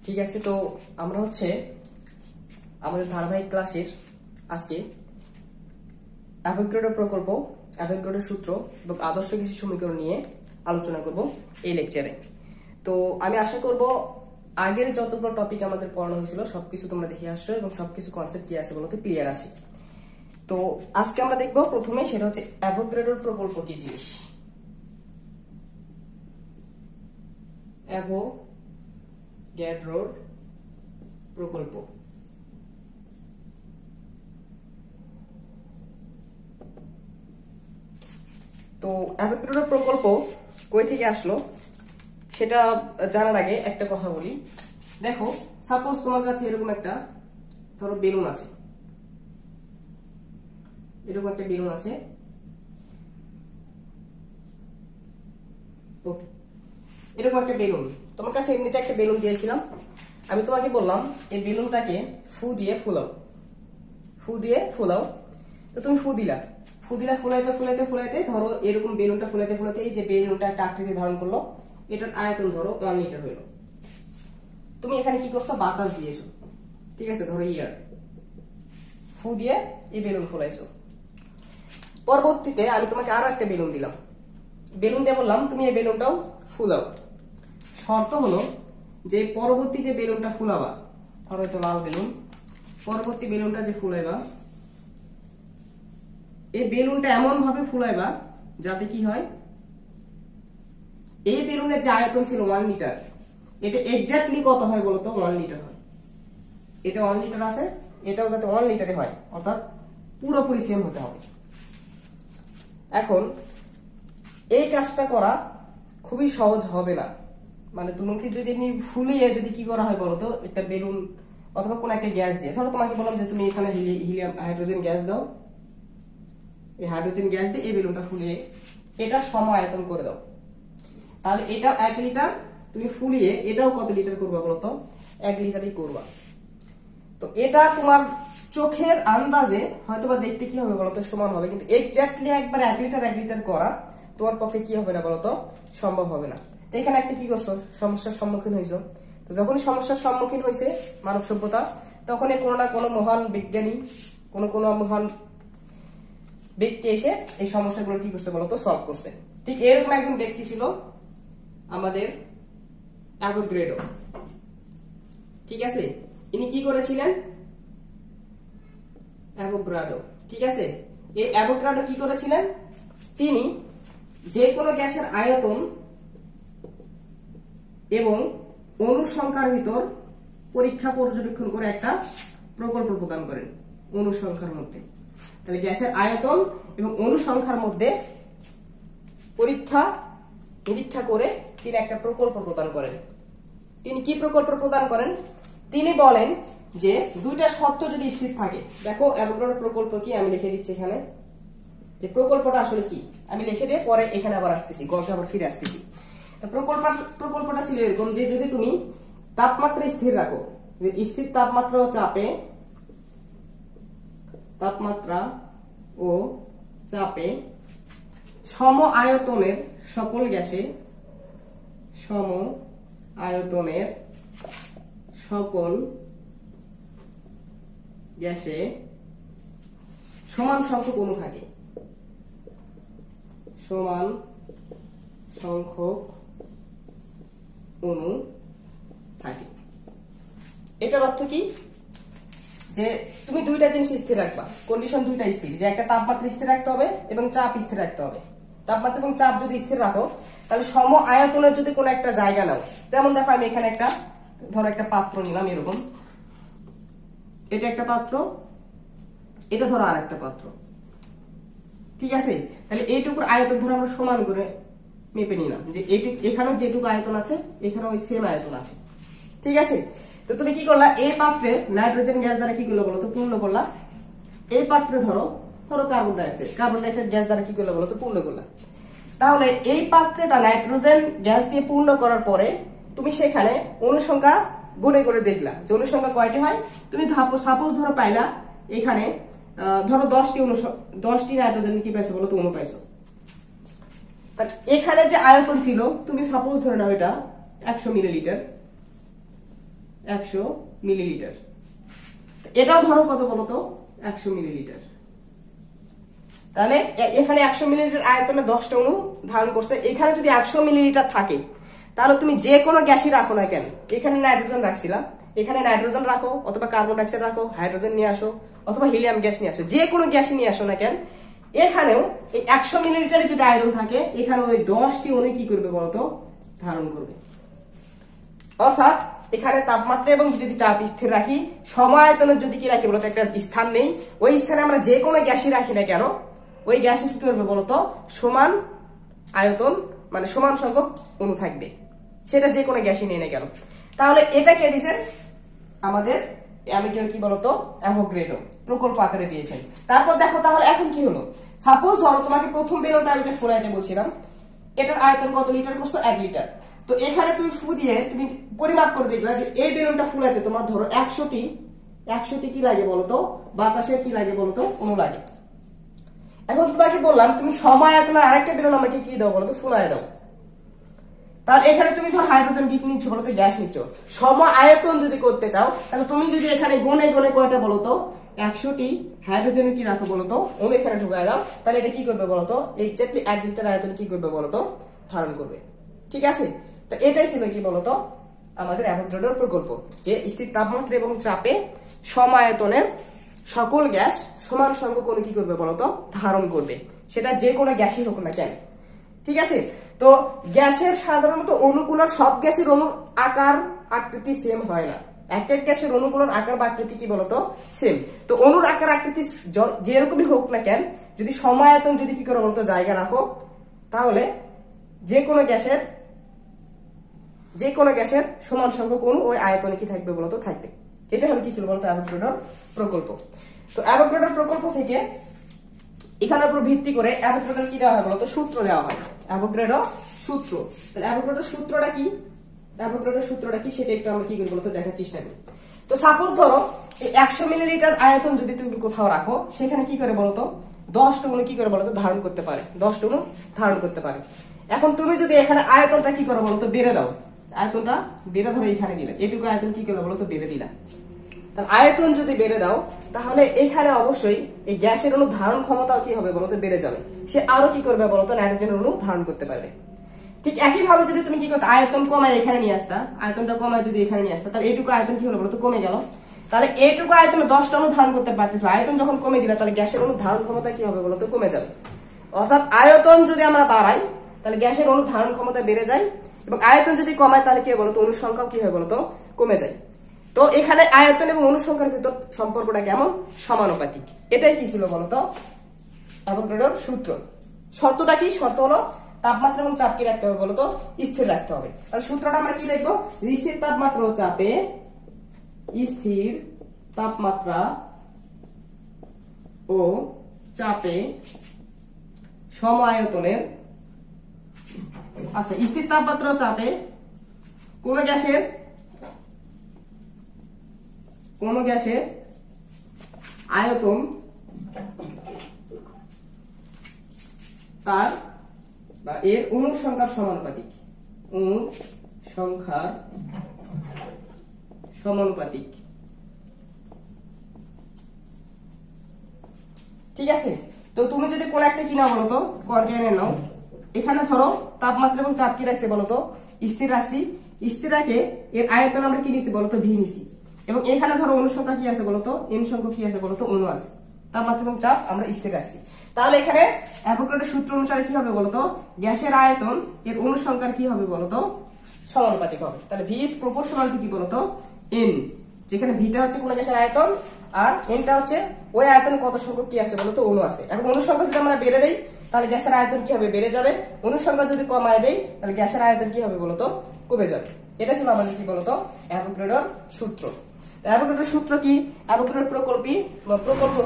ঠিক আছে, তো আমরা হচ্ছে আমাদের ধারাবাহিক ক্লাসের আজকে অ্যাভোগাড্রো প্রকল্প, অ্যাভোগাড্রো সূত্র এবং আদর্শ কিছু সমীকরণ নিয়ে আলোচনা করব এই লেকচারে। তো আমি আশা করব আগের যতগুলো টপিক আমাদের পড়ানো হয়েছিল সবকিছু তোমরা দেখে আসছো এবং সবকিছু কনসেপ্ট কি আছে বলতে ক্লিয়ার আছে। তো আজকে আমরা দেখব প্রথমে, সেটা হচ্ছে অ্যাভোগাড্রোর প্রকল্প কি জিনিস। অ্যাভোগাড্রোর প্রকল্প তো অ্যাভোগাড্রোর প্রকল্প কই থেকে আসলো সেটা জানার আগে একটা কথা বলি। দেখো, সাপোজ তোমার কাছে এরকম একটা ধরো বেলুন আছে, এরকম একটা বেলুন আছে। ওকে, এরকম একটা বেলুন তোমার কাছে এমনিতে একটা বেলুন দিয়েছিলাম। আমি তোমাকে বললাম এই বেলুনটাকে ফু দিয়ে ফুলাও, ফু দিয়ে ফুলাও। তো তুমি ফু দিলা, ফুলাইতে ফুলাইতে ফুলাইতে ধরো এরকম বেলুনটা ফুলাইতে ফুলাইতে এই যে বেলুনটা একটা আকৃতি ধারণ করলো, এটার আয়তন ধরো 1 লিটার হইলো। তুমি এখানে কি করছো, বাতাস দিয়েছো, ঠিক আছে, ধরো ইয়ার ফু দিয়ে এই বেলুন ফুলাইছো। পরবর্তীতে আমি তোমাকে আরো একটা বেলুন দিলাম, বেলুন দিয়ে বললাম তুমি এই বেলুনটাও ফুলাও। শর্ত হলো যে পরবর্তী যে বেলুনটা ফুলাবা, ধরো হয়তো লাল বেলুন, পরবর্তী বেলুনটা যে ফুলাইবা এই বেলুনটা এমন ভাবে ফুলাইবা যাতে কি হয়, এই বেলুনের যে আয়তন ছিল 1 লিটার, এটা এক্স্যাক্টলি কত হয় বলতো, 1 লিটার হয়। এটা 1 লিটার আছে, এটাও যাতে 1 লিটারে হয়, অর্থাৎ পুরোপুরি সেম হতে হবে। এখন এই কাজটা করা খুবই সহজ হবে না, মানে তোমাকে যদি এমনি ফুলিয়ে যদি কি করা হয় বলতো, একটা বেলুন অথবা কোন একটা গ্যাস দিয়ে, ধরো তোমাকে বললাম যে তুমি এখানে হিলিয়াম হাইড্রোজেন গ্যাস দাও, এই হাইড্রোজেন গ্যাস দিয়ে এই বেলুনটা ফুলিয়ে এটা সম আয়তন করে দাও, তাহলে এটা 1 লিটার। তুমি ফুলিয়ে এটাও কত লিটার করবা বলতো, 1 লিটারই করবা। তো এটা তোমার চোখের আন্দাজে হয়তোবা দেখতে কি হবে বলতো, সমান হবে, কিন্তু এক্স্যাক্টলি একবার 1 লিটার করা তোমার পক্ষে কি হবে না বলতো, সম্ভব হবে না। তো এখানে একটা কি করছো, সমস্যার সম্মুখীন হয়েছো। তো যখন সমস্যার সম্মুখীন হয়েছে মানব সভ্যতা, তখন কোনো না কোনো মহান বিজ্ঞানী, কোনো মহান ব্যক্তি এসে এই সমস্যাগুলো কি করছে বলতো, সলভ করছে। ঠিক এরকম একজন ব্যক্তি ছিল আমাদের অ্যাভোগাড্রো, ঠিক আছে। ইনি কি করেছিলেন, অ্যাভোগাড্রো, ঠিক আছে। এই অ্যাভোগাড্রো কি করেছিলেন, তিনি যে কোনো গ্যাসের আয়তন এবং অণু সংখ্যার ভিতর পরীক্ষা পর্যবেক্ষণ করে একটা প্রকল্প প্রদান করেন অণু সংখ্যার মধ্যে। তাহলে গ্যাসের আয়তন এবং অণু সংখ্যার মধ্যে পরীক্ষা নিরীক্ষা করে তিনি একটা প্রকল্প প্রদান করেন। তিনি কি প্রকল্প প্রদান করেন, তিনি বলেন যে দুইটা শর্ত যদি স্থির থাকে। দেখো অ্যাভোগাড্রোর প্রকল্প কি, আমি লিখে দিচ্ছি এখানে, যে প্রকল্পটা আসলে কি আমি লিখে দিয়ে পরে এখানে আবার আসতেছি, গল্পে আবার ফিরে আসতেছি। প্রকল্পটা ছিল এরকম যে যদি তুমি তাপমাত্রা স্থির রাখো, যে স্থির তাপমাত্রা ও চাপে, তাপমাত্রা ও চাপে সম আয়তনের সকল গ্যাসে, সম আয়তনের সকল গ্যাসে সমান সংখ্যক অণু থাকে, সমান সংখ্যক অণু থাকে। এটার অর্থ কি, যে তুমি দুইটা জিনিস স্থির রাখবা, কন্ডিশন দুইটা স্থির, যে একটা তাপমাত্রা স্থির রাখতে হবে এবং চাপ স্থির রাখতে হবে। তাপমাত্রা এবং চাপ যদি স্থির রাখো, তাহলে সম আয়তনের যদি কোনো একটা জায়গা নাও, যেমন দেখো আমি এখানে একটা ধরো একটা পাত্র নিলাম এরকম, এটা একটা পাত্র, এটা ধরো আর একটা পাত্র, ঠিক আছে। তাহলে এইটুকুর আয়তন ধরো আমরা সমান করে মেপে নিলাম, যে এইটুকু এখানেও যেটুকু আয়তন আছে এখানেও ওই সেম আয়তন আছে, ঠিক আছে। তো তুমি কি করলা, এই পাত্রে নাইট্রোজেন গ্যাস দ্বারা কি করলো বলতো, পূর্ণ করলা। এই পাত্রে ধরো কার্বন ডাইঅক্সাইড গ্যাস দ্বারা কি করলো বলতো, পূর্ণ করলা। তাহলে এই পাত্রটা নাইট্রোজেন গ্যাস দিয়ে পূর্ণ করার পরে তুমি সেখানে অনুসংখ্যা গুণে করে দেখলা যে অনুসংখ্যা কয়টি হয়। তুমি সাপোজ ধরো পাইলা এখানে ধরো 10টি নাইট্রোজেন কি পাইছো বলো, তো অণু পাইছো। এখানে যে আয়তন ছিল তুমি সাপোজ ধরে নাও এটা 100 মিলিলিটার, 100 মিলিলিটার। এটাও ধরো কত বলো তো 100 মিলিলিটার। তাহলে এখানে 100 মিলিলিটার আয়তনে 10টা অণু ধারণ করছে। এখানে যদি 100 মিলিলিটার থাকে তাহলে তুমি যে কোনো গ্যাসই রাখো না কেন, এখানে নাইট্রোজেন রাখছিলাম, এখানে নাইট্রোজেন রাখো অথবা কার্বন ডাইঅক্সাইড রাখো, হাইড্রোজেন নিয়ে আসো অথবা হিলিয়াম গ্যাস নিয়ে আসো, যে কোনো গ্যাসই নিয়ে আসো না কেন, এখানেও এই 100 মিলিলিটারের যদি আয়তন থাকে এখানে ওই 10টি অণু কি করবে বলতো ধারণ করবে। অর্থাৎ এখানে তাপমাত্রা এবং যদি চাপ স্থির রাখি, সমায়তনের যদি কি রাখি বলতো একটা স্থান নেই, ওই স্থানে আমরা যে কোনো গ্যাসই রাখি না কেন ওই গ্যাসে কি করবে বলতো সমান আয়তন মানে সমান সংখ্যক অণু থাকবে, সেটা যে কোনো গ্যাসই নেই না কেন। তাহলে এটা কে দিয়েছেন আমাদের অ্যামিটার কি বলতো অ্যাভোগাড্রো প্রকল্প আকারে দিয়েছেন। তারপর দেখো তাহলে এখন কি হলো, সাপোজ ধরো তোমাকে প্রথম বেলুনটা আমি যে ফুরাইতে বলছিলাম এটার আয়তন কত লিটার করছো 1 লিটার। তো এখানে তুমি ফু দিয়ে তুমি পরিমাপ করে দেখলা যে এই বেলুনটা ফুলাইতে তোমার ধরো 100টি কি লাগে বলতো বাতাসের কি লাগে বলতো অণু লাগে। এখন তোমাকে বললাম তুমি সমায়তনে আরেকটা বেলুন আমাকে কি দাও বলতো ফুলাই দাও। তাহলে এখানে তুমি ধর হাইড্রোজেন কি নিচ্ছ বলতো গ্যাস নিচ্ছ, সম আয়তন যদি করতে চাও তাহলে তুমি যদি এখানে গনে গনে কয়টা বলতো 100টি হাইড্রোজেন কি রাখো বলতো অণু এখানে ঢুকায় দাও, তাহলে এটা কি করবে বলতো এক্স্যাক্টলি 1 লিটার আয়তন কি করবে বলতো ধারণ করবে। ঠিক আছে, তো এটাই ছিল কি বলতো আমাদের অ্যাভোগাড্রোর প্রকল্প, যে স্থির তাপমাত্রা এবং চাপে সমায়তনের সকল গ্যাস সমান সংখ্যক অণু কি করবে বলতো ধারণ করবে, সেটা যে কোনো গ্যাসই হোক না কেন। ঠিক আছে, তো গ্যাসের সাধারণত অণুগুলোর সব গ্যাসের অণুর আকার আকৃতি সেম হয় না, এক এক গ্যাসের অণুগুলোর আকার বা আকৃতি কি বলতো সেম। তো অণুর আকার আকৃতি যেরকমই হোক না কেন যদি সমায়তন যদি কি করে বলতো জায়গা রাখো তাহলে যে কোনো গ্যাসের সমান সংখ্যক অণু ওই আয়তনে কি থাকবে বলতো থাকবে। এটা হলো কি ছিল বলতো অ্যাভোগাড্রোর প্রকল্প। তো অ্যাভোগাড্রোর প্রকল্প থেকে এখানের উপর ভিত্তি করে অ্যাভোগাড্রোর কি দেওয়া হয় বলতো সূত্র দেওয়া হয়, অ্যাভোগাড্রো সূত্র। তাহলে অ্যাভোগাড্রোর সূত্রটা কি সেটা একটু আমরা কি করি বলতো দেখার চেষ্টা করি। তো সাপোজ ধরো এই 100 মিলিলিটার আয়তন যদি তুমি কোথাও রাখো সেখানে কি করে বলতো 10টা অণু কি করে বলতো ধারণ করতে পারে, 10টা অণু ধারণ করতে পারে। এখন তুমি যদি এখানে আয়তনটা কি করো বলতো বেড়ে দাও, আয়তনটা বেড়ে ধরো এখানে দিলে এটুকু আয়তন কি করবে বলতো বেড়ে দিলা, তাহলে আয়তন যদি বেড়ে দাও তাহলে এখানে অবশ্যই এই গ্যাসের অণু ধারণ ক্ষমতাও কি হবে বলতো বেড়ে যাবে, সে আরো কি করবে বলতো নাইট্রোজেন অণু ধারণ করতে পারবে। ঠিক একই ভাবে যদি তুমি কি করতে আয়তন কমায় এখানে নিয়ে আসতা, আয়তনটা কমায় যদি এখানে নিয়ে আসতা তাহলে এইটুকু আয়তন কি হলো বলতো কমে গেল, তাহলে এইটুকু আয়তনে 10টা অণু ধারণ করতে পারতেছিল, আয়তন যখন কমে দিলা তাহলে গ্যাসের অণু ধারণ ক্ষমতা কি হবে বলতো কমে যাবে। অর্থাৎ আয়তন যদি আমরা বাড়াই তাহলে গ্যাসের অণু ধারণ ক্ষমতা বেড়ে যায় এবং আয়তন যদি কমায় তাহলে কি হয় বলতো অণুর সংখ্যাও কি হয় বলতো কমে যায়। তো এখানে আয়তন এবং অণু সংখ্যার ভিতর সম্পর্কটা কেমন সমানুপাতিক, এটাই কি ছিল বলতো অ্যাভোগাড্রোর সূত্র। শর্তটা কি, শর্ত হলো তাপমাত্রা এবং চাপ কি রাখতে হবে বলতো স্থির রাখতে হবে। তাহলে সূত্রটা আমরা কি লিখবো, স্থির তাপমাত্রা ও চাপে স্থির তাপমাত্রা ও চাপে সমায়তনের, আচ্ছা স্থির তাপমাত্রা ও চাপে কোন গ্যাসের আয়তন তার বা এর অণুর সংখ্যার সমানুপাতিক, অণুর সংখ্যার সমানুপাতিক। ঠিক আছে, তো তুমি যদি কোন একটা কি নাও বলতো কন্টেইনার নাও, এখানে ধরো তাপমাত্রা এবং চাপ কি রাখছে বলতো স্থির রাখছি, স্থির রাখে এর আয়তন আমরা কি নিছি বলতো ভি নিছি এবং এখানে ধরো অণু সংখ্যা কি আছে বলতো এন সংখ্যক কি আছে বলতো অণু আছে, তাপমাত্রা এবং চাপ আমরা স্থির রাখছি। তাহলে এখানে অ্যাভোগাড্রোর সূত্র অনুসারে কি হবে বলতো গ্যাসের আয়তন এর অণু সংখ্যার কি হবে বলতো সমানুপাতিক হবে। তাহলে ভি ইজ প্রপোর্শনাল টু কি বলতো এন, যেখানে ভিটা হচ্ছে কোন গ্যাসের আয়তন আর এনটা হচ্ছে ওই আয়তনে কত সংখ্যক কি আছে বলতো অণু আছে। এখন অণু সংখ্যা যদি আমরা বেড়ে দেই তাহলে গ্যাসের আয়তন কি হবে বেড়ে যাবে, অণু সংখ্যা যদি কমায় দেই তাহলে গ্যাসের আয়তন কি হবে বলতো কমে যাবে। এটা ছিল আমাদের কি বলতো অ্যাভোগাড্রোর সূত্র। অ্যাভোগাড্রোর সূত্র কি, অ্যাভোগাড্রোর প্রকল্প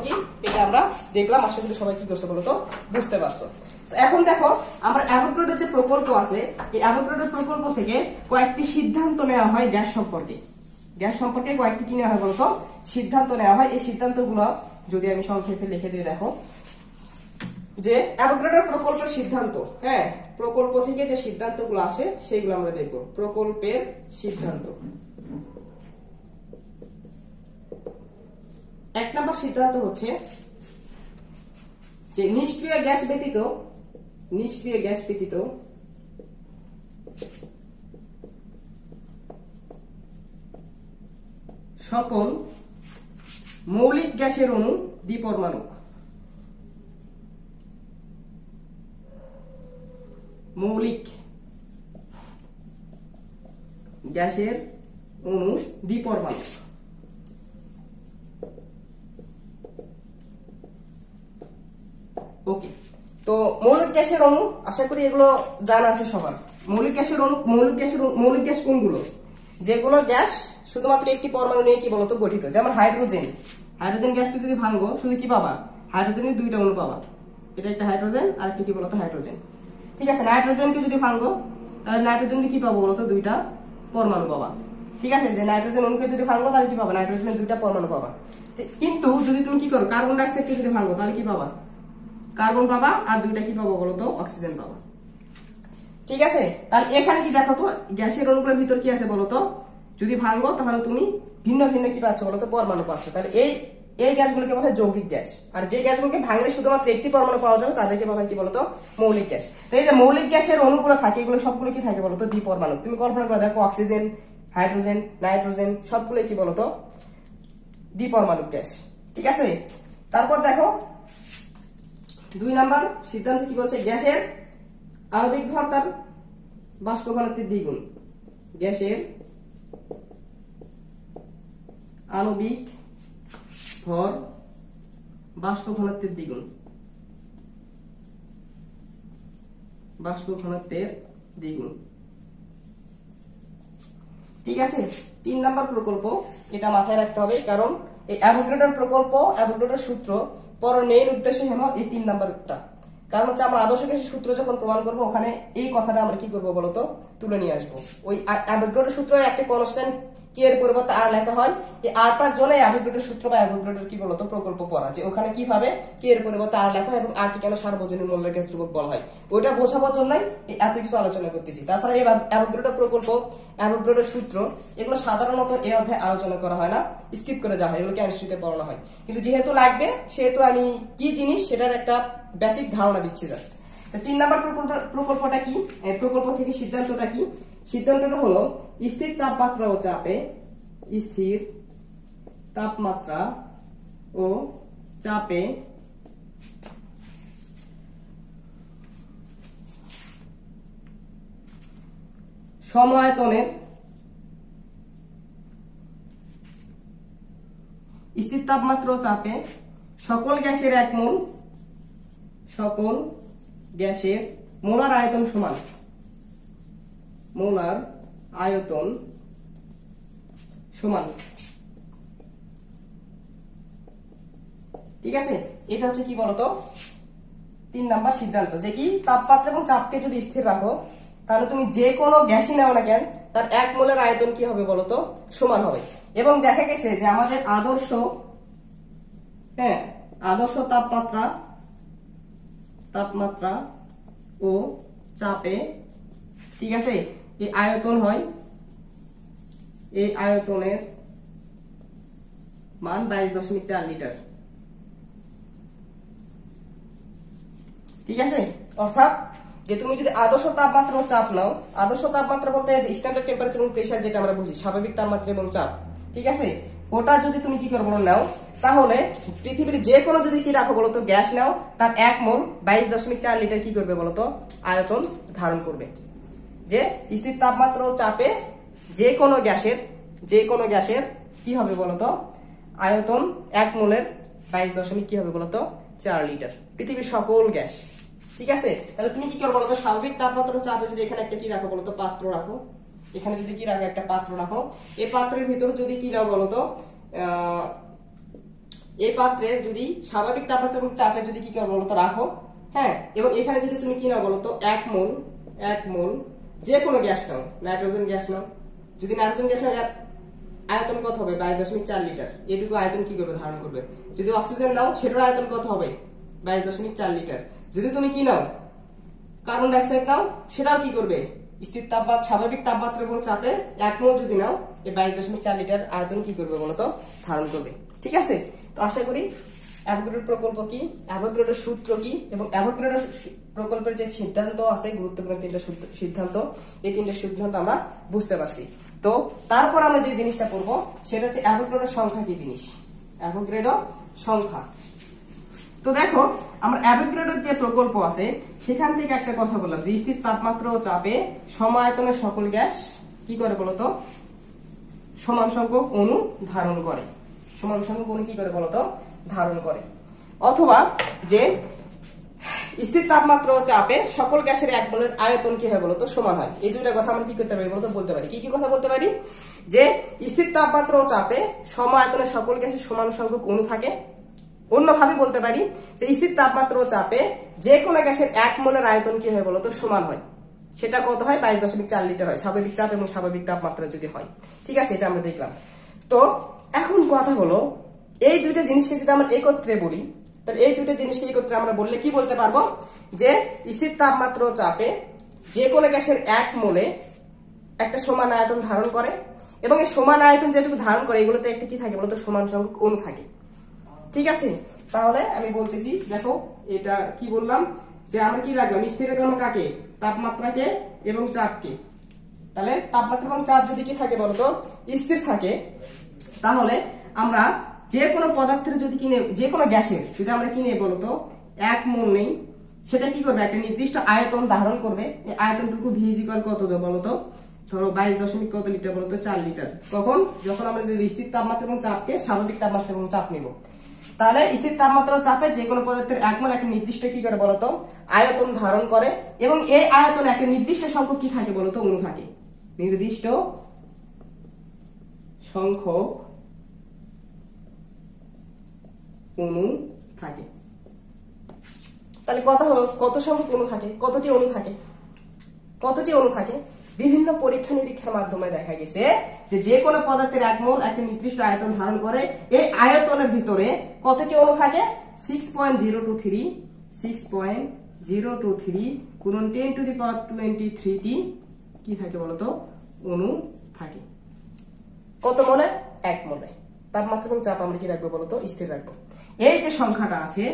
কি, এটা আমরা দেখলাম, আশা করি সবাই কি করছে বলতো বুঝতে পারছো। তো এখন দেখো আমরা অ্যাভোগাড্রোর যে প্রকল্প আছে এই অ্যাভোগাড্রোর প্রকল্প থেকে কয়েকটি সিদ্ধান্ত নেওয়া হয় গ্যাস সম্পর্কে কয়েকটি কি নেওয়া হয় বলতো সিদ্ধান্ত নেওয়া হয়। এই সিদ্ধান্তগুলো যদি আমি সংক্ষেপে লিখে দিয়ে দেখো যে অ্যাভোগাড্রোর প্রকল্পের সিদ্ধান্ত, হ্যাঁ প্রকল্প থেকে যে সিদ্ধান্তগুলো আসে সেগুলো আমরা দেখবো। প্রকল্পের সিদ্ধান্ত, এক নম্বর সিদ্ধান্ত হচ্ছে যে নিষ্ক্রিয় গ্যাস ব্যতীত সকল মৌলিক গ্যাসের অণু দ্বিপরমাণু। মৌলিক গ্যাসের অণু দ্বিপরমাণু। ওকে, তো মৌলিক গ্যাসের অণু আশা করি এগুলো জানা আছে সবার। মৌলিক গ্যাসের অণু, মৌলিক গ্যাস কোনগুলো? যেগুলো গ্যাস শুধুমাত্র একটি পরমাণু নিয়ে কি বলতো গঠিত, যেমন হাইড্রোজেন। হাইড্রোজেন গ্যাসকে যদি ভাঙো শুধু কি পাবা? হাইড্রোজেনের দুইটা অণু পাবা। এটা একটা হাইড্রোজেন আর একটা কি বলতো হাইড্রোজেন। ঠিক আছে, নাইট্রোজেনকে যদি ভাঙো তাহলে নাইট্রোজেনকে কি পাবো বলতো? দুইটা পরমাণু পাবা। ঠিক আছে, যে নাইট্রোজেন অণুকে যদি ভাঙো তাহলে কি পাবা? নাইট্রোজেনের দুইটা পরমাণু পাবা। কিন্তু যদি তুমি কি করো কার্বন ডাইঅক্সাইডকে যদি ভাঙো তাহলে কি পাবা? কার্বন পাবা আর দুইটা কি পাবো বলতো? অক্সিজেন পাবা। ঠিক আছে, তাহলে এখানে কি দেখো তো গ্যাসের অণুগুলোর ভিতর কি আছে বলতো? যদি ভাঙো তাহলে তুমি ভিন্ন ভিন্ন কি পাচ্ছ বলতো? পরমাণু পাচ্ছ। তাহলে এই গ্যাসগুলোকে বলা হয় যৌগিক গ্যাস। আর যে গ্যাসগুলোকে ভাঙলে শুধুমাত্র একটি পরমাণু পাওয়া যাবে তাদেরকে বলা হয় কি বলতো? মৌলিক গ্যাস। তো এই যে মৌলিক গ্যাসের অণুগুলো থাকে এগুলো সবগুলো কি থাকে বলতো? দ্বিপরমাণু। তুমি কল্পনা করে দেখো অক্সিজেন, হাইড্রোজেন, নাইট্রোজেন সবগুলো কি বলতো? দ্বিপরমাণু গ্যাস। ঠিক আছে, তারপর দেখো 2 নাম্বার সিদ্ধান্ত কি বলছে? গ্যাসের আণবিক ভর তার বাষ্প ঘনত্বের দ্বিগুণ। গ্যাসের আণবিক ভর বাষ্প ঘনত্বের দ্বিগুণ। বাষ্প ঘনত্বের দ্বিগুণ। ঠিক আছে, 3 নাম্বার প্রকল্প, এটা মাথায় রাখতে হবে কারণ এই অ্যাভোগাড্রোর প্রকল্প, অ্যাভোগাড্রোর সূত্র পড়ার মেইন উদ্দেশ্য হলো এই 3 নাম্বারটা। কারণ হচ্ছে আমরা আদর্শ গ্যাসের সূত্র যখন প্রমাণ করব ওখানে এই কথাটা আমরা কি করব বলতো? তুলে নিয়ে আসবো। ওই অ্যাভোগাড্রোর সূত্র একটা কনস্ট্যান্ট কে এর পরিবর্তে আর লেখা হয়, এই আরটার জন্য অ্যাভোগাড্রোর সূত্র বা অ্যাভোগাড্রোর কি বলতো প্রকল্প পড়া, যে ওখানে কিভাবে কে এর পরিবর্তে আর লেখা হয় এবং আর কি কেন সার্বজনীন মৌলের গ্যাস ধ্রুবক বলা হয় ওইটা বোঝাবার জন্যই এত কিছু আলোচনা করতেছি। তাছাড়া এই অ্যাভোগাড্রোর প্রকল্প, অ্যাভোগাড্রোর সূত্র এগুলো সাধারণত এই অধ্যায়ে আলোচনা করা হয় না, স্কিপ করে যাওয়া হয়, এগুলো কেমিস্ট্রিতে পড়ানো হয়। কিন্তু যেহেতু লাগবে সেহেতু আমি কি জিনিস সেটার একটা বেসিক ধারণা দিচ্ছি জাস্ট। 3 নাম্বার প্রকল্পটা কি? প্রকল্প থেকে সিদ্ধান্তটা কি? সিদ্ধান্তটা হলো স্থির তাপমাত্রা ও চাপে, স্থির তাপমাত্রা ও চাপে সমায়তনের স্থির তাপমাত্রা ও চাপে সকল গ্যাসের এক মোল, সকল গ্যাসের মোলার আয়তন সমান। মোলার আয়তন সমান। ঠিক আছে, এটা হচ্ছে কি বলতো 3 নাম্বার সিদ্ধান্ত, যে কি তাপমাত্রা এবং চাপকে যদি স্থির রাখো তাহলে তুমি যে কোনো গ্যাসই নাও না কেন তার 1 মোলের আয়তন কি হবে বলতো? সমান হবে। এবং দেখা গেছে যে আমাদের আদর্শ আদর্শ তাপমাত্রা ও চাপে, ঠিক আছে, এই আয়তন হয়, এই আয়তনের মান 22.4 লিটার। ঠিক আছে, অর্থাৎ যে তুমি যদি আদর্শ তাপমাত্রা ও চাপ নাও, আদর্শ তাপমাত্রা বলতে স্ট্যান্ডার্ড টেম্পারেচার এবং প্রেসার যেটা আমরা বুঝি, স্বাভাবিক তাপমাত্রা এবং চাপ। ঠিক আছে, ওটা যদি তুমি কি করবো নাও তাহলে পৃথিবীর যে কোনো যদি কি রাখো বলতো গ্যাস নাও তার 1 মোল 22.4 লিটার কি করবে বলতো? আয়তন ধারণ করবে। যে স্থির তাপমাত্রা ও চাপে যে কোনো গ্যাসের কি হবে বলতো? আয়তন 1 মোলের 22 কি হবে বলতো? 4 লিটার। পৃথিবীর সকল গ্যাস। ঠিক আছে, তাহলে তুমি কি করবে বলতো? স্বাভাবিক তাপমাত্রা ও চাপে যদি এখানে একটা কি রাখো বলতো? পাত্র রাখো। এখানে যদি কি রাখো? একটা পাত্র রাখো। এই পাত্রের ভিতরে যদি কি নাও বলতো? এই পাত্রে যদি স্বাভাবিক তাপমাত্রা এবং চাপে যদি কি করো বলতো? রাখো। হ্যাঁ, এবং এখানে যদি তুমি কি নাও বলতো? 1 মোল যে কোনো গ্যাস নাও, নাইট্রোজেন গ্যাস নাও। যদি নাইট্রোজেন গ্যাস নাও আয়তন কত হবে? 22.4 লিটার। এটুকু আয়তন কি করবে? ধারণ করবে। যদি অক্সিজেন নাও সেটার আয়তন কত হবে? 22.4 লিটার। যদি তুমি কি নাও? কার্বন ডাইঅক্সাইড নাও সেটাও কি করবে? স্থির তাপমাত্রা, স্বাভাবিক তাপমাত্রা এবং চাপে 1 মোল যদি নাও, এই 22.4 লিটার আয়তন কি করবে বলতো, ধারণ করবে। ঠিক আছে, তো আশা করি অ্যাভোগাড্রোর প্রকল্প কি, অ্যাভোগাড্রোর সূত্র কি এবং অ্যাভোগাড্রোর প্রকল্পের যে সিদ্ধান্ত আছে, গুরুত্বপূর্ণ 3টা সিদ্ধান্ত, এই 3টা সিদ্ধান্ত আমরা বুঝতে পারছি। তো তারপর আমরা যে জিনিসটা পড়বো সেটা হচ্ছে অ্যাভোগাড্রোর সংখ্যা কি জিনিস, অ্যাভোগাড্রো সংখ্যা। তো দেখো, আমরা অ্যাভোগাড্রোর যে প্রকল্প আছে সেখান থেকে একটা কথা বললাম যে স্থির তাপমাত্রা ও চাপে সমায়তনের সকল গ্যাস কি করে বলতো, সমান সংখ্যক অণু ধারণ করে। সমান সংখ্যক অণু কি করে বলতো, ধারণ করে। অথবা যে স্থির তাপমাত্রা ও চাপে সকল গ্যাসের 1 মোলের আয়তন কি হয় বলতো, সমান হয়। এই দুইটা কথা আমরা কি করতে পারি বলতো, বলতে পারি। কি কি কথা বলতে পারি, যে স্থির তাপমাত্রা ও চাপে সমায়তনের সকল গ্যাসের সমান সংখ্যক অণু থাকে। অন্যভাবে বলতে পারি যে স্থির তাপমাত্রা ও চাপে যে কোনো গ্যাসের 1 মোলের আয়তন কি হয় বলতো, সমান হয়। সেটা কত হয়, 22.4 লিটার হয়, স্বাভাবিক চাপ এবং স্বাভাবিক তাপমাত্রা যদি হয়। ঠিক আছে, এটা আমরা দেখলাম। তো এখন কথা হলো, এই দুইটা জিনিসকে যদি আমরা একত্রে বলি, তাহলে এই দুইটা জিনিসকে একত্রে আমরা বললে কি বলতে পারবো, যে স্থির তাপমাত্রা ও চাপে যে কোনো গ্যাসের 1 মোলে একটা সমান আয়তন ধারণ করে, এবং এই সমান আয়তন যেটুকু ধারণ করে এগুলোতে একটা কি থাকে বলতো, সমান সংখ্যক অণু থাকে। ঠিক আছে, তাহলে আমি বলতেছি, দেখো এটা কি বললাম, যে আমরা কি রাখলাম, স্থির রাখলাম কাকে, তাপমাত্রাকে এবং চাপকে। তাহলে তাপমাত্রা এবং চাপ যদি কি থাকে বলতো, স্থির থাকে, তাহলে আমরা যে কোনো পদার্থের যদি কিনে, যে কোনো গ্যাসের যদি আমরা কিনে বলতো 1 মোল নেই, সেটা কি করবে, একটা নির্দিষ্ট আয়তন ধারণ করবে। এই আয়তনটুকু ভি ইজ ইকুয়াল কত বলতো, ধরো 22 কত লিটার বলতো, 4 লিটার। কখন, যখন আমরা যদি স্থির তাপমাত্রা এবং চাপকে স্বাভাবিক তাপমাত্রা এবং চাপ নিব। তাহলে স্থির তাপমাত্রা ও চাপে যে কোনো পদার্থের 1 মোল একটা নির্দিষ্ট কি করে বলতো, আয়তন ধারণ করে, এবং এই আয়তন একটা নির্দিষ্ট সংখ্যক কি থাকে বলতো, অণু থাকে। নির্দিষ্ট সংখ্যক অণু থাকে। তাহলে কথা হলো, কত সংখ্যক অণু থাকে, কতটি অণু থাকে, কতটি অণু থাকে। বিভিন্ন পরীক্ষা নিরীক্ষার মাধ্যমে দেখা গেছে যে কোনো পদার্থের 1 মোল একটা নির্দিষ্ট আয়তন ধারণ করে, এই আয়তনের ভিতরে কতটি অণু থাকে, 6.023 গুণন 10⁻23 টি কি থাকে বলতো, অণু থাকে। কত মোলে, 1 মোলে। তাপমাত্রা এবং চাপ আমরা কি রাখবো বলতো, স্থির রাখবো। এই যে সংখ্যাটা আছে,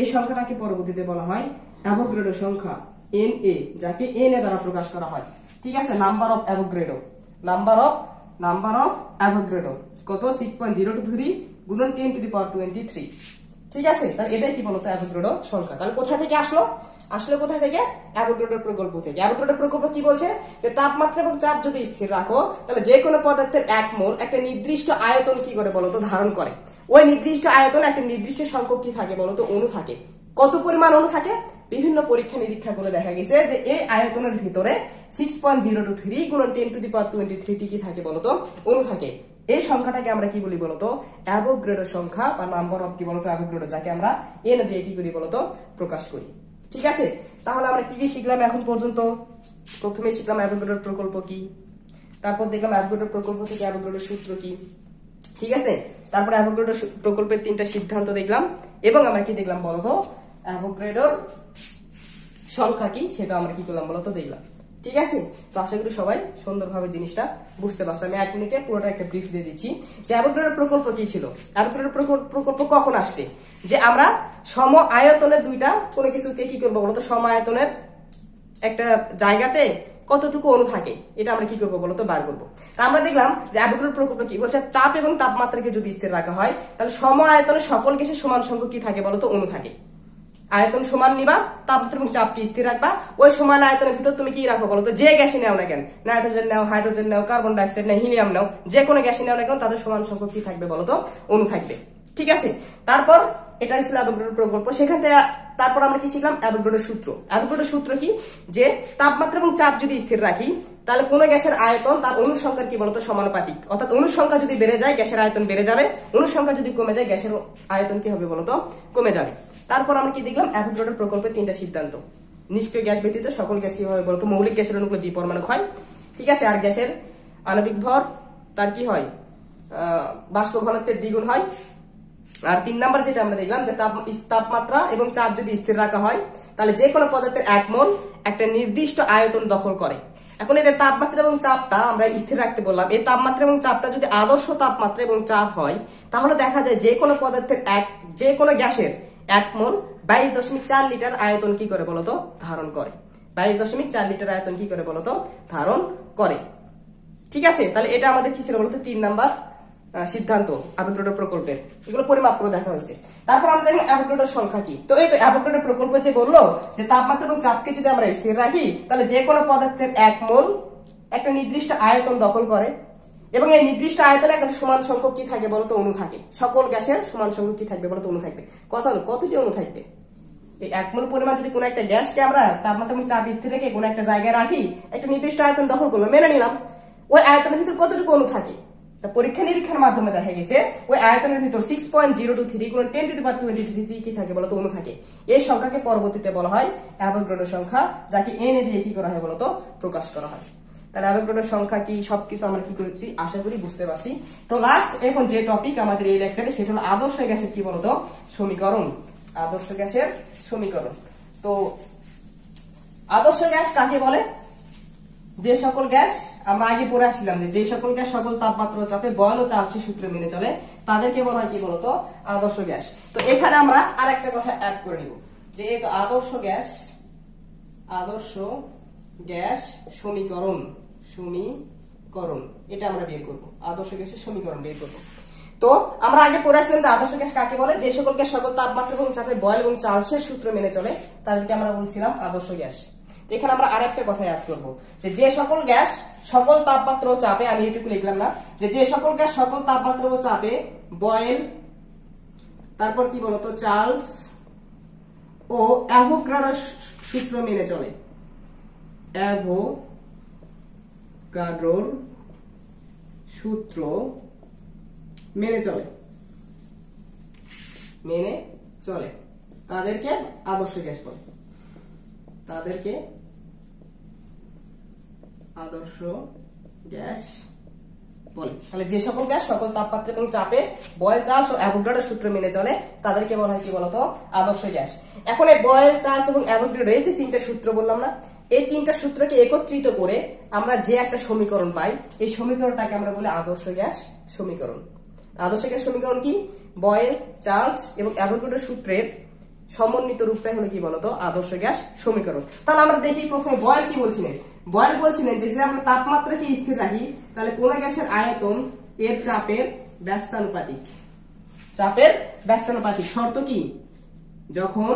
এই সংখ্যাটাকে পরবর্তীতে বলা হয় অ্যাভোগাড্রো সংখ্যা, Na, যাকে Na দ্বারা প্রকাশ করা হয়। ঠিক আছে, number of Avogadro, number of Avogadro কত, 6.023 গুণন 10⁻23। ঠিক আছে, তাহলে এটাই কি বলতো, অ্যাভোগাড্রো সংখ্যা। তাহলে কোথা থেকে আসলো কোথা থেকে, অ্যাভোগাড্রোর প্রকল্প থেকে। অ্যাভোগাড্রোর প্রকল্প কি বলছে, যে তাপমাত্রা এবং চাপ যদি স্থির রাখো, তাহলে যে কোনো পদার্থের 1 মোল একটা নির্দিষ্ট আয়তন কি করে বলতো, ধারণ করে। ওই নির্দিষ্ট আয়তন একটা নির্দিষ্ট সংখ্যক কি থাকে বলতো, অণু থাকে। কত পরিমাণ অণু থাকে, বিভিন্ন পরীক্ষা নিরীক্ষা করে দেখা গেছে যে এই আয়তনের ভিতরে 6.023 গুণন 10⁻23 টি কি থাকে বলতো, অণু থাকে। এই সংখ্যাটাকে আমরা কি বলি বলতো, অ্যাভোগাড্রো সংখ্যা বা নাম্বার অফ কি বলতো, অ্যাভোগাড্রো, যাকে আমরা এন দিয়ে কি করি বলতো, প্রকাশ করি। ঠিক আছে, তাহলে আমরা কি কি শিখলাম এখন পর্যন্ত। প্রথমে শিখলাম অ্যাভোগাড্রোর প্রকল্প কি, তারপর দেখলাম অ্যাভোগাড্রোর প্রকল্প থেকে অ্যাভোগাড্রোর সূত্র কি। ঠিক আছে, তারপরে অ্যাভোগাড্রো প্রকল্পের 3টা সিদ্ধান্ত দেখলাম, এবং আমরা কি দেখলাম বলতো, অ্যাভোগাড্রোর সংখ্যা কি সেটা আমরা কি করলাম বলতো, দেখলাম। ঠিক আছে, তো আশা করি সবাই সুন্দরভাবে জিনিসটা বুঝতে পারছে। আমি 1 মিনিটে পুরোটা একটা ব্রিফ দিয়ে দিচ্ছি যে অ্যাভোগাড্রোর প্রকল্প কি ছিল। অ্যাভোগাড্রোর প্রকল্প কখন আসছে, যে আমরা সম আয়তনের দুইটা কোনো কিছুকে কি করবো বলতো, সম আয়তনের একটা জায়গাতে কতটুকু অণু থাকে, এটা আমরা কি করবো বলতো, বার করবো। আমরা দেখলাম যে অ্যাভোগাড্রোর প্রকল্প কি বলছে, চাপ এবং তাপমাত্রাকে যদি স্থির রাখা হয়, তাহলে সম আয়তনের সকল গ্যাসের সমান সংখ্যক কি থাকে বলতো, অণু থাকে। আয়তন সমান নিবা, তাপমাত্রা এবং চাপটি স্থির রাখবা। ওই সমান আয়তনের ভিতর তুমি কি রাখো বলতো, যে গ্যাসই নাও না কেন, নাইট্রোজেন নাও, হাইড্রোজেন নাও, কার্বন ডাইঅক্সাইড নাও, হিলিয়াম নাও, যে কোনো গ্যাসই নাও না কেন, তাদের সমান সংখ্যক কি থাকবে বলতো, অণু থাকবে। ঠিক আছে, তারপর এটা ছিল অ্যাভোগাড্রোর প্রকল্প। সেখান থেকে তারপর আমরা কি শিখলাম, অ্যাভোগাড্রোর সূত্র। অ্যাভোগাড্রোর সূত্র কি, যে তাপমাত্রা এবং চাপ যদি স্থির রাখি, তাহলে কোনো গ্যাসের আয়তন তার অণু সংখ্যার কি বলতো, সমানুপাতিক। অর্থাৎ অণু সংখ্যা যদি বেড়ে যায়, গ্যাসের আয়তন বেড়ে যাবে, অণু সংখ্যা যদি কমে যায়, গ্যাসের আয়তন কি হবে বলতো, কমে যাবে। তারপর আমরা কি দেখলাম, অ্যাভোগাড্রোর প্রকল্পের 3টা সিদ্ধান্ত। নিষ্ক্রিয় গ্যাস ব্যতীত সকল গ্যাস কিভাবে বলতো, মৌলিক গ্যাসের অনুগুলো দ্বিপরমাণুক হয়। ঠিক আছে, আর গ্যাসের আণবিক ভর তার কি হয়, বাষ্প ঘনত্বের দ্বিগুণ হয়। আর 3 নাম্বার যেটা আমরা দেখলাম, যে তাপমাত্রা এবং চাপ যদি স্থির রাখা হয়, তাহলে যে কোনো পদার্থের 1 মোল একটা নির্দিষ্ট আয়তন দখল করে। এখন এদের তাপমাত্রা এবং চাপটা আমরা স্থির রাখতে বললাম। এই তাপমাত্রা এবং চাপটা যদি আদর্শ তাপমাত্রা এবং চাপ হয়, তাহলে দেখা যায় যে কোনো পদার্থের যে কোনো গ্যাসের 1 মোল 22.4 লিটার আয়তন কি করে বলতো ধারণ করে। 22.4 লিটার আয়তন কি করে বলতো ধারণ করে। ঠিক আছে, তাহলে এটা আমাদের কি ছিল বলতো 3 নাম্বার সিদ্ধান্ত অ্যাভোগাড্রো প্রকল্পের। এগুলো পরিমাপ করে দেখা হয়েছে। তারপর আমরা দেখলাম অ্যাভোগাড্রোর সংখ্যা কি। তো এই তো অ্যাভোগাড্রো প্রকল্প যে বললো যে তাপমাত্রা এবং চাপকে যদি আমরা স্থির রাখি, তাহলে যে কোনো পদার্থের 1 মোল একটা নির্দিষ্ট আয়তন দখল করে, এবং এই নির্দিষ্ট আয়তনে একটা সমান সংখ্যক কি থাকে বলতো অণু থাকে। সকল গ্যাসের সমান সংখ্যক কি থাকবে বলতো অণু থাকবে। কথা হলো কতটি অণু থাকবে। এই 1 মোল পরিমাণ যদি কোনো একটা গ্যাসকে আমরা তাপমাত্রা এবং চাপ স্থির রেখে কোনো একটা জায়গায় রাখি, একটা নির্দিষ্ট আয়তন দখল করলো, মেনে নিলাম, ওই আয়তনের ভিতর কতটুকু অণু থাকে। পরীক্ষা নিরীক্ষার মাধ্যমে দেখা গেছে ওই আয়তনের ভিতর 6.023 গুণ 10⁻23 কি থাকে বলতো অণু থাকে। এই সংখ্যাকে পরবর্তীতে বলা হয় অ্যাভোগাড্রো সংখ্যা, যাকে এন দিয়ে কি করা হয় বলতো প্রকাশ করা হয়। তাহলে অ্যাভোগাড্রো সংখ্যা কি সবকিছু আমরা কি করেছি আশা করি বুঝতে পারছি। তো লাস্ট এখন যে টপিক আমাদের এই লেকচারে সেটা হলো আদর্শ গ্যাসের কি বলতো সমীকরণ। আদর্শ গ্যাসের সমীকরণ। তো আদর্শ গ্যাস কাকে বলে? যে সকল গ্যাস আমরা আগে পড়ে আসছিলাম যে সকল গ্যাস সকল তাপমাত্রা ও চাপে বয়েল ও চার্লসের সূত্র মেনে চলে, তাদেরকে বলা হয় কি বলতো আদর্শ গ্যাস। তো এখানে আমরা আরেকটা কথা অ্যাড করে নিব যে এই তো আদর্শ গ্যাস সমীকরণ এটা আমরা বের করব। আদর্শ গ্যাসের সমীকরণ বের করব। তো আমরা আগে পড়ে আসছিলাম যে আদর্শ গ্যাস কাকে বলে? যে সকল গ্যাস সকল তাপমাত্রা এবং চাপে বয়েল এবং চার্লসের সূত্র মেনে চলে, তাদেরকে আমরা বলছিলাম আদর্শ গ্যাস। এখানে আমরা আরেকটা কথা অ্যাড করব যে সকল গ্যাস সকল তাপমাত্রা ও চাপে, আমি এটুকু লিখলাম না, যে সকল গ্যাস সকল তাপমাত্রা ও চাপে বয়েল, তারপর কি বলতো চার্লস ও অ্যাভোগাড্রোর সূত্র মেনে চলে। অ্যাভোগাড্রোর সূত্র মেনে চলে, তাদেরকে আদর্শ গ্যাস বলে। তাদেরকে আদর্শ গ্যাস বলে। তাহলে যে সকল গ্যাস সকল তাপমাত্রা এবং চাপে বয়েল, চার্লস ও অ্যাভোগাড্রোর সূত্র মেনে চলে, তাদেরকে বলা হয় কি বলতো আদর্শ গ্যাস। এখন এই বয়েল, চার্লস এবং অ্যাভোগাড্রোর এই যে 3টা সূত্র বললাম না, এই 3টা সূত্রকে একত্রিত করে আমরা যে একটা সমীকরণ পাই, এই সমীকরণটাকে আমরা বলি আদর্শ গ্যাস সমীকরণ। আদর্শ গ্যাস সমীকরণ কি? বয়েল, চার্লস এবং অ্যাভোগাড্রোর সূত্রের সমন্বিত রূপটাই হলো কি বলতো আদর্শ গ্যাস সমীকরণ। তাহলে আমরা দেখি প্রথমে বয়েল কি বলছিলেন। বয়েল বলছিলেন যে যদি আমরা তাপমাত্রাকে স্থির রাখি, তাহলে কোন গ্যাসের আয়তন এর চাপের ব্যস্তানুপাতিক। শর্ত কি? যখন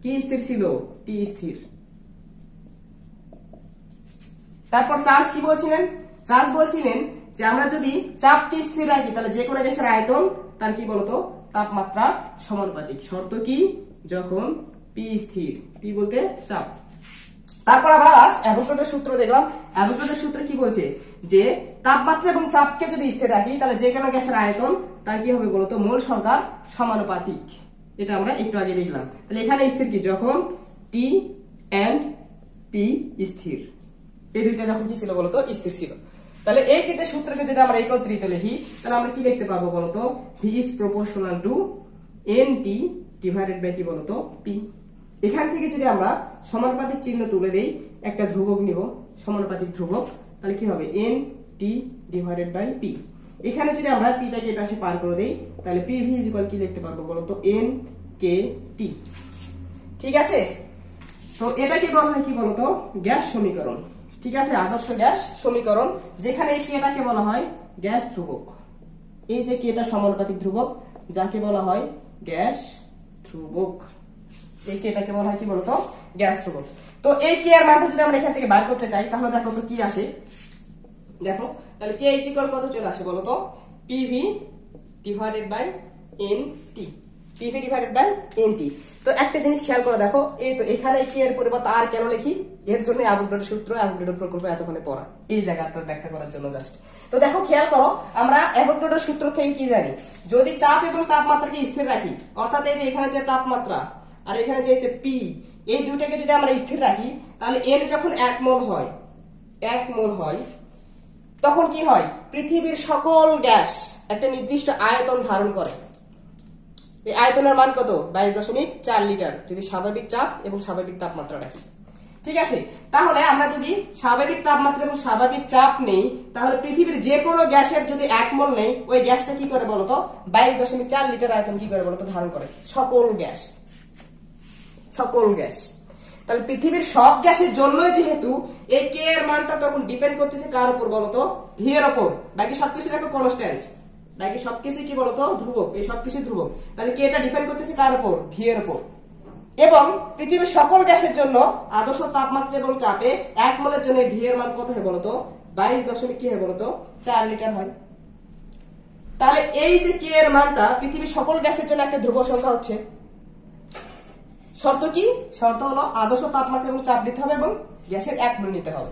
কি স্থির ছিল? টি স্থির। তারপর চার্লস কি বলছিলেন? চার্লস বলছিলেন যে আমরা যদি চাপটি স্থির রাখি, তাহলে যে কোনো গ্যাসের আয়তন তার কি বলতো তাপমাত্রা সমানুপাতিক। শর্ত কি? যখন পি স্থির। পি বলতে চাপ। তারপর আমরা লাস্ট অ্যাভোগাড্রোর সূত্র দেখলাম। অ্যাভোগাড্রোর সূত্র কি বলছে? যে তাপমাত্রা এবং চাপকে যদি স্থির রাখি, তাহলে যে কোনো গ্যাসের আয়তন তার কি হবে বলতো মোল সংখ্যার সমানুপাতিক। এটা আমরা একটু আগে দেখলাম। তাহলে এখানে স্থির কি? যখন টি এন্ড পি স্থির। এই দুইটা যখন কি ছিল বলতো স্থির ছিল। তাহলে এই 3টা সূত্রকে যদি আমরা একত্রিত লিখি, তাহলে আমরা কি লিখতে পারবো বলতো V is proportional to N T divided by কি বলতো পি। এখান থেকে যদি আমরা সমানুপাতিক চিহ্ন তুলে দেই, একটা ধ্রুবক নিব, সমানুপাতিক ধ্রুবক, তাহলে কি হবে N T divided by P. এখানে যদি আমরা পিটাকে এই পাশে পার করে দেই, তাহলে পি ভি ইজ ইকুয়াল কি লিখতে পারবো বলতো এন কে টি। ঠিক আছে, তো এটা কি বলা হয় কি বলতো গ্যাস সমীকরণ। ঠিক আছে, আদর্শ গ্যাস সমীকরণ, যেখানে এই কেটাকে বলা হয় গ্যাস ধ্রুবক। এই যে কেটা সমানুপাতিক ধ্রুবক, যাকে বলা হয় গ্যাস ধ্রুবক। এই কেটাকে বলা হয় কি বলতো গ্যাস ধ্রুবক। তো এই কে এর মানটা যদি আমরা এখান থেকে বার করতে চাই, তাহলে দেখো তো কি আসে। দেখো তাহলে কে ইজ ইকুয়াল কত চলে আসে বলতো PV divided by N T. PV divided by N T. তো একটা জিনিস খেয়াল করে দেখো, এই তো এখানে কে এর পরিবর্তে আর কেন লিখি? এর জন্য অ্যাভোগাড্রোর সূত্র, অ্যাভোগাড্রো প্রকল্প এতক্ষণে পড়া, এই জায়গাটা ব্যাখ্যা করার জন্য জাস্ট। তো দেখো খেয়াল করো, আমরা অ্যাভোগাড্রোর সূত্র থেকে কি জানি? যদি চাপ এবং তাপমাত্রাকে স্থির রাখি, অর্থাৎ এই যে এখানে যে তাপমাত্রা আর এখানে যে পি, এই দুইটাকে যদি আমরা স্থির রাখি, তাহলে এন যখন 1 মোল হয়, তখন কি হয়? পৃথিবীর সকল গ্যাস একটা নির্দিষ্ট আয়তন ধারণ করে। এই আয়তনের মান কত? 22.4 লিটার, যদি স্বাভাবিক চাপ এবং স্বাভাবিক তাপমাত্রা রাখি। ঠিক আছে, তাহলে আমরা যদি স্বাভাবিক তাপমাত্রা এবং স্বাভাবিক চাপ নেই, তাহলে পৃথিবীর যে কোনো গ্যাসের যদি 1 মোল নেই, ওই গ্যাসটা কি করে বলতো 22.4 লিটার আয়তন কি করে বলতো ধারণ করে, সকল গ্যাস। তাহলে পৃথিবীর সব গ্যাসের জন্য যেহেতু এই কে এর মানটা তখন ডিপেন্ড করতেছে কার উপর বলতো, ভি এর উপর। বাকি সবকিছু দেখো কনস্ট্যান্ট, বাকি সবকিছু কি বলতো ধ্রুবক, এই সবকিছু ধ্রুবক। তাহলে কে এটা ডিপেন্ড করতেছে কার উপর, ভি এর উপর। এবং পৃথিবীর সকল গ্যাসের জন্য আদর্শ তাপমাত্রা এবং চাপে 1 মোলের জন্য ভি এর মান কত হয় বলতো 22.4 লিটার হয়। তাহলে এই যে কে এর মানটা পৃথিবীর সকল গ্যাসের জন্য একটা ধ্রুব সংখ্যা হচ্ছে। শর্ত কি? শর্ত হলো আদর্শ তাপমাত্রা এবং চাপ দিতে হবে এবং গ্যাসের 1 মোল নিতে হবে।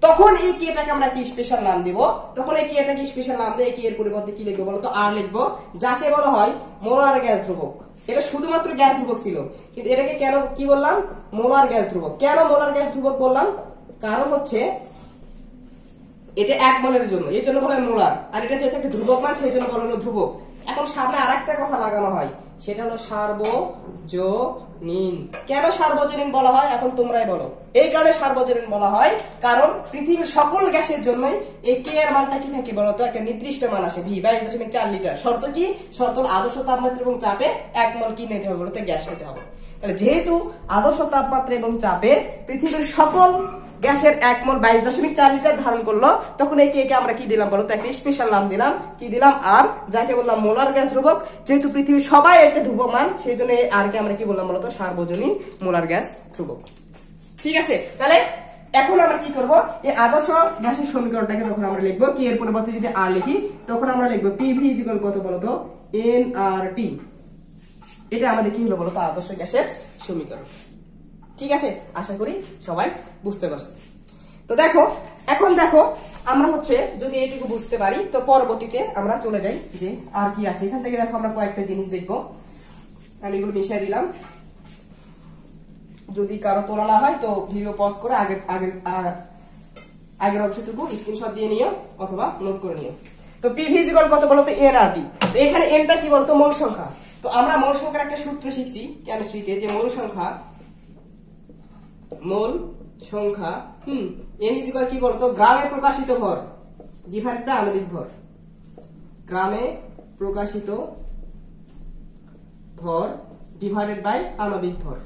তখন এই কেটাকে আমরা কি স্পেশাল নাম দিব, তখন এই কেটাকে স্পেশাল নাম দিয়ে কে এর পরিবর্তে কি লিখবো বলতো, আর লিখবো, যাকে বলা হয় মোলার গ্যাস ধ্রুবক। এটা শুধুমাত্র গ্যাস ধ্রুবক ছিল, কিন্তু এটাকে কেন কি বললাম, মোলার গ্যাস ধ্রুবক। কেন মোলার গ্যাস ধ্রুবক বললাম, কারণ হচ্ছে এটা 1 মোলের জন্য, এই জন্য বলা হয় মোলার, আর এটা যেহেতু একটা ধ্রুবক মান সেই জন্য বলা হলো ধ্রুবক। এখন সামনে আরেকটা কথা লাগানো হয়, সেটা হলো সার্বজনীন। কেন সার্বজনীন বলা হয় এখন তোমরাই বলো। এই কারণে সার্বজনীন বলা হয় কারণ পৃথিবীর সকল গ্যাসের জন্যই এই কে এর মানটা কি থাকে বলতো, একটা নির্দিষ্ট মান আসে, ভি 22.4 লিটার। শর্ত কি? শর্ত আদর্শ তাপমাত্রা এবং চাপে 1 মোল কি নিতে হবে বলতো, গ্যাস নিতে হবে। তাহলে যেহেতু আদর্শ তাপমাত্রা এবং চাপে পৃথিবীর সকল গ্যাসের 1 মোল 22.4 লিটার ধারণ করলো, তখন এই কে আমরা কি দিলাম বলতো, একটা স্পেশাল নাম দিলাম, কি দিলাম, আর, যাকে বললাম মোলার গ্যাস ধ্রুবক। যেহেতু পৃথিবীর সবাই একটা ধ্রুবক মান, সেই জন্য আর কে আমরা কি বললাম বলতো, সার্বজনীন মোলার গ্যাস ধ্রুবক। ঠিক আছে, তাহলে এখন আমরা কি করব, এই আদর্শ গ্যাসের সমীকরণটাকে যখন আমরা লিখবো, কি এর পরিবর্তে যদি আর লিখি, তখন আমরা লিখবো পিভি ইকুয়াল কত বলতো, এনআরটি। এটা আমাদের কি হলো বলতো, আদর্শ গ্যাসের সমীকরণ। ঠিক আছে, আশা করি সবাই বুঝতে পারছে। তো দেখো, এখন দেখো আমরা হচ্ছে যদি এইটুকু বুঝতে পারি, তো পরবর্তীতে আমরা চলে যাই যে আর কি আছে। এখান থেকে দেখো আমরা কয়েকটা জিনিস দেখবো, আমি এগুলো মিশিয়ে দিলাম। যদি কারো তোলা না হয় তো ভিডিও পজ করে আগের অংশটুকু স্ক্রিনশট দিয়ে নিও অথবা নোট করে নিও। তো পিভি ইকুয়াল কত বলতো, এনআরটি। তো এখানে এনটা কি বলতো, মোল সংখ্যা। তো আমরা মোল সংখ্যার একটা সূত্র শিখছি কেমিস্ট্রিতে, যে মোল সংখ্যা এন ইকুয়াল কি বলতো, গ্রামে প্রকাশিত ভর ডিভাইডেড বাই আণবিক ভর। গ্রামে প্রকাশিত ভর ডিভাইডেড বাই আণবিক ভর।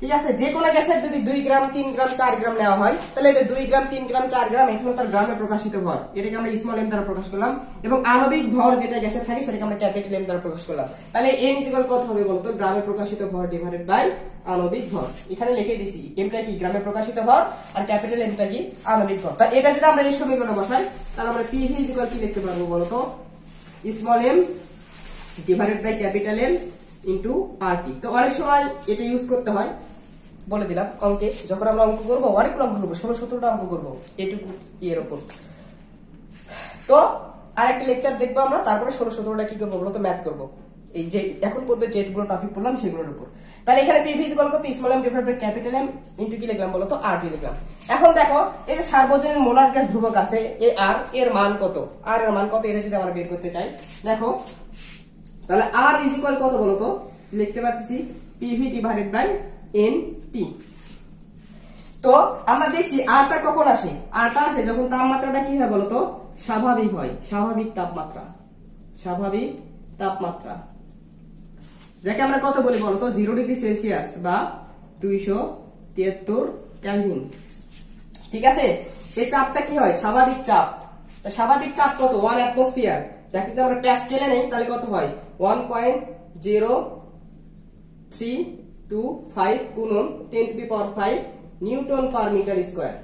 ঠিক আছে, যে কোনো গ্যাসের যদি 2 গ্রাম 3 গ্রাম 4 গ্রাম নেওয়া হয়, তাহলে এটা 2 গ্রাম 3 গ্রাম 4 গ্রাম এখানে তার গ্রামে প্রকাশিত ভর, এটাকে আমরা স্মল এম দ্বারা প্রকাশ করলাম। এবং আণবিক ভর যেটা গ্যাসের থাকে সেটাকে আমরা ক্যাপিটাল এম দ্বারা প্রকাশ করলাম। তাহলে এন ইকুয়াল কত হবে বলতো, গ্রামে প্রকাশিত ভর ডিভাইডেড বাই আণবিক ভর। এখানে লিখে দিছি, এমটা কি গ্রামে প্রকাশিত ভর আর ক্যাপিটাল এমটা কি আণবিক ভর। তাহলে এটা যদি আমরা এই সমীকরণে বসাই, তাহলে আমরা পিভি ইকুয়াল কি লিখতে পারবো বলতো, small m divided by capital M into RT. তো অনেক সময় এটা ইউজ করতে হয়, বলে দিলাম অঙ্কে, যখন আমরা অঙ্ক করবো, অনেকগুলো অঙ্ক করবো, 16-17টা অঙ্ক করবো এটুকু এর উপর। তো আরেকটা লেকচার দেখবো আমরা, তারপরে 16-17টা কি করবো বলতো, ম্যাথ করবো, এই যে এখন পর্যন্ত যেগুলো টপিক পড়লাম সেগুলোর উপর। তাহলে এখানে পিভি ইকুয়াল কত, small m divided by capital M into কি লিখলাম বলতো, আরটি লিখলাম। এখন দেখো এই যে সার্বজনীন মোলার গ্যাস ধ্রুবক আছে, আর এর মান কত, আর এর মান কত, এটা যদি আমরা বের করতে চাই, দেখো তাহলে আর ইজ ইকুয়াল কত বলতো, লিখতে পাচ্ছি PV divided by N T. তো আমরা দেখছি আরটা কখন আসে, আরটা আসে যখন তাপমাত্রাটা কি হয় বলতো, স্বাভাবিক হয়, স্বাভাবিক তাপমাত্রা, যাকে আমরা কত বলি বলতো, 0 ডিগ্রি সেলসিয়াস বা 273 কেলভিন। ঠিক আছে, এই চাপটা কি হয়, স্বাভাবিক চাপ। স্বাভাবিক চাপ কত, 1 অ্যাটমসফিয়ার, যাকে যদি আমরা প্যাসকেলে নেই তাহলে কত হয়, 1.0325 গুণন 10⁵ নিউটন পার মিটার স্কয়ার।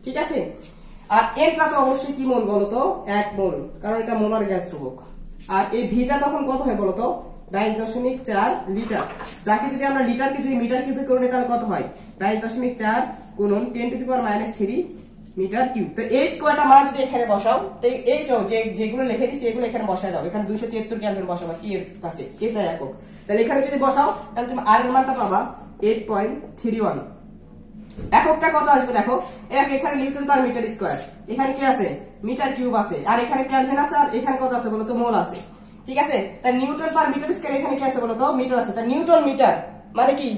ঠিক আছে, আর এনটা তো অবশ্যই কি মোল বলতো, 1 মোল, কারণ এটা মোলার গ্যাস ধ্রুবক। আর এই ভিটা তখন কত হয় বলতো, 22.4 লিটার, যাকে যদি আমরা লিটারকে যদি মিটার কিউবে করে নিই তাহলে কত হয়, 22.4 গুণন 10⁻³ মিটার কিউব। তো এই কয়টা মান যদি এখানে বসাও, তো এইটাও যেগুলো লিখে দিছি এগুলো এখানে বসায় দাও। এখানে 273 কেলভিন বসাবা কি এর কাছে, এসআই একক। তাহলে এখানে যদি বসাও তাহলে তুমি আর এর মানটা পাবা 8.31। এককটা কত আসবে দেখো, এখানে নিউটন পার মিটার স্কয়ার, এখানে কি আছে, মিটার কিউব আছে, আর এখানে কেলভিন আছে, আর এখানে কত আছে বলতো, মোল আছে। ঠিক আছে, তাই নিউটন পার মিটার স্কয়ার, এখানে কি আছে বলতো, মিটার আছে। তাই নিউটন মিটার মানে কি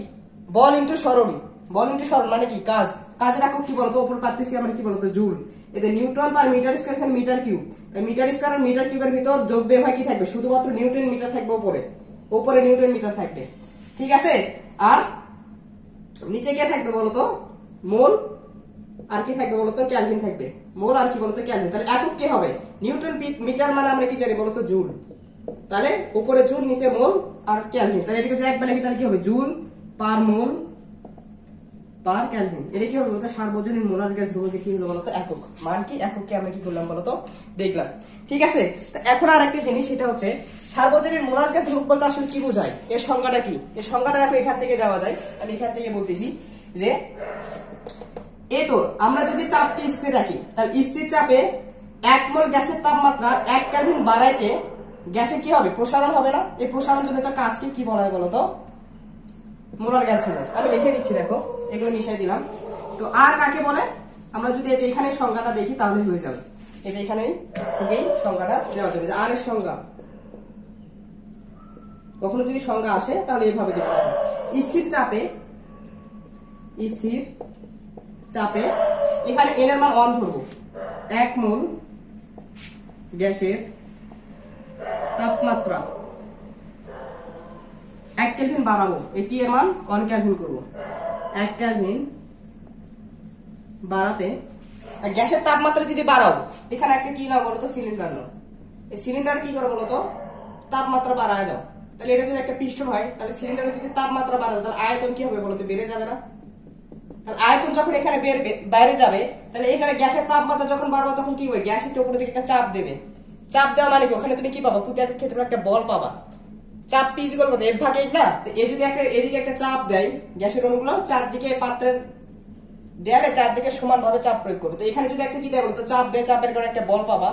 বল ইনটু সরণ, বল ইনটু সরণ মানে কি কাজ, কাজের একক কি বলতো উপর পাচ্ছি আমরা কি বলতো জুল, এতে নিউটন পার মিটার স্কয়ার এখানে মিটার কিউব, মিটার স্কয়ার আর মিটার কিউবের ভিতর যোগ বিয়োগ হয় কি থাকবে শুধুমাত্র নিউটন মিটার থাকবে উপরে, উপরে নিউটন মিটার থাকবে, ঠিক আছে। আর নিচে কে থাকবে বলতো মোল আর কি থাকবে বলতো কেলভিন থাকবে, মোল আর কি বলতো কেলভিন। তাহলে একক কি হবে নিউটন মিটার মানে আমরা কি জানি বলতো জুল, তাহলে উপরে জুল নিচে মোল আর কেলভিন, তাহলে এটাকে যদি একবার লিখি তাহলে কি হবে জুল পার মোল পার কেলভিন। এটা কি হবে বলতো সার্বজনীন মোলার গ্যাস ধ্রুবকের কি হলো বলতো একক, মান কি এককে আমরা কি করলাম বলতো দেখলাম, ঠিক আছে। তো এখন আর একটা জিনিস সেটা হচ্ছে সার্বজনীন মোলার গ্যাস ধ্রুবক বলতে আসলে কি বোঝায়, এর সংজ্ঞাটা কি, এর সংজ্ঞাটা দেখো এখান থেকে দেওয়া যায়, আমি এখান থেকে বলতেছি যে এই তো আমরা যদি চাপটি স্থির রাখি তাহলে স্থির চাপে 1 মোল গ্যাসের তাপমাত্রা 1 কেলভিন বাড়াইতে গ্যাসে কি হবে প্রসারণ হবে না, এই প্রসারণ জনিত কাজকে কি বলা হয় বলতো মোলার গ্যাস ধ্রুবক। আমি লিখে দিচ্ছি দেখো এগুলো মিশাই দিলাম। তো আর কাকে বলে আমরা যদি এখানে সংজ্ঞাটা দেখি তাহলে হয়ে যাবে, এটা এখানে থেকেই সংজ্ঞাটা দেওয়া যাবে যে আর এর সংজ্ঞা কখনো যদি সংজ্ঞা আসে তাহলে এইভাবে দিতে হবে, স্থির চাপে এখানে n এর মান 1 ধরবো, 1 মোল গ্যাসের তাপমাত্রা 1 কেলভিন বাড়াবো, এটি এর মান 1 কেলভিন করব, 1 কেলভিন বাড়াতে গ্যাসের তাপমাত্রা যদি বাড়াও এখানে একটা কি নাও বলতো সিলিন্ডার নাও, এই সিলিন্ডার কি করে বলতো তাপমাত্রা বাড়ায় দাও, তাহলে এটা যদি একটা পিস্টন হয় তাহলে সিলিন্ডারে যদি তাপমাত্রা বাড়ায় তাহলে আয়তন কি হবে বলতো বেড়ে যাবে না, তাহলে আয়তন যখন এখানে বাইরে যাবে তাহলে এখানে গ্যাসের তাপমাত্রা যখন বাড়বে তখন কি হবে গ্যাসের উপরে দিকে একটা চাপ দেবে, চাপ দেওয়া মানে কি ওখানে তুমি কি পাবা প্রতি একক ক্ষেত্রে একটা বল পাবা, চাপ পি ইকুয়াল কত F ভাগ 8 না, তো এ যদি একটা এদিকে একটা চাপ দেয় গ্যাসের অণুগুলো চারদিকে পাত্রের দেয়ালে চারদিকে সমানভাবে চাপ প্রয়োগ করবে, তো এখানে যদি একটা কি দেয় বলতো চাপ দেয়, চাপের কারণে একটা বল পাবা,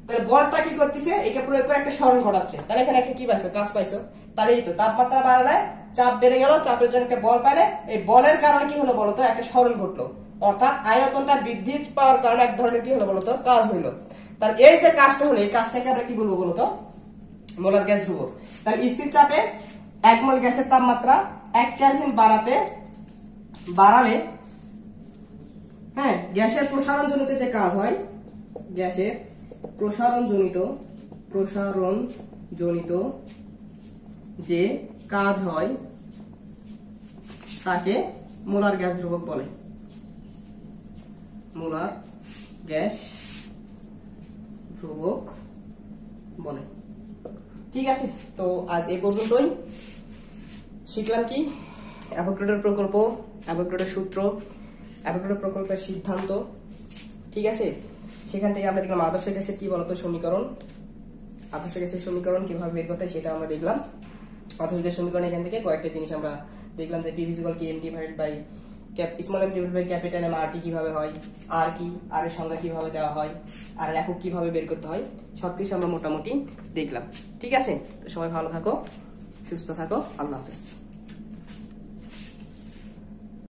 তাহলে বলটা কি করতেছে একে প্রয়োগ করে একটা সরণ ঘটাচ্ছে, তাহলে এখানে একটা কি পাইছো কাজ পাইছো, তাহলে এই তো তাপমাত্রা বাড়ালে চাপ বেড়ে গেল, চাপের জন্য একটা বল পাইলে এই বলের কারণে কি হলো বলতো একটা সরণ ঘটলো, অর্থাৎ আয়তনটা বৃদ্ধি পাওয়ার কারণে এক ধরনের কি হলো বলতো কাজ হইলো, তাহলে এই যে কাজটা হলো এই কাজটাকে আমরা কি বলবো বলতো মোলার গ্যাস ধ্রুবক। তাহলে স্থির চাপে 1 মোল গ্যাসের তাপমাত্রা 1 কেলভিন বাড়ালে হ্যাঁ গ্যাসের প্রসারণ জনিত যে কাজ হয়, গ্যাসের প্রসারণ জনিত যে কাজ হয় তাকে মোলার গ্যাস ধ্রুবক বলে, মোলার গ্যাস ধ্রুবক বলে, ঠিক আছে। তো আজ এই পর্যন্তই, শিখলাম কি অ্যাভোগাড্রোর প্রকল্প, অ্যাভোগাড্রোর সূত্র, অ্যাভোগাড্রো প্রকল্পের সিদ্ধান্ত, ঠিক আছে। সেখান থেকে আমরা দেখলাম আদর্শ গ্যাসের কি বলতো সমীকরণ, আদর্শ গ্যাসের সমীকরণ কিভাবে বের করতে হয় সেটা আমরা দেখলাম। আদর্শ গ্যাস সমীকরণ এখান থেকে কয়েকটা জিনিস আমরা দেখলাম যে P = Km divided by small m divided by capital M RT কিভাবে হয়, আর কি আর এর সংজ্ঞা কিভাবে দেওয়া হয়, আর একক কিভাবে বের করতে হয়, সবকিছু আমরা মোটামুটি দেখলাম, ঠিক আছে। তো সবাই ভালো থাকো, সুস্থ থাকো, আল্লাহ হাফেজ।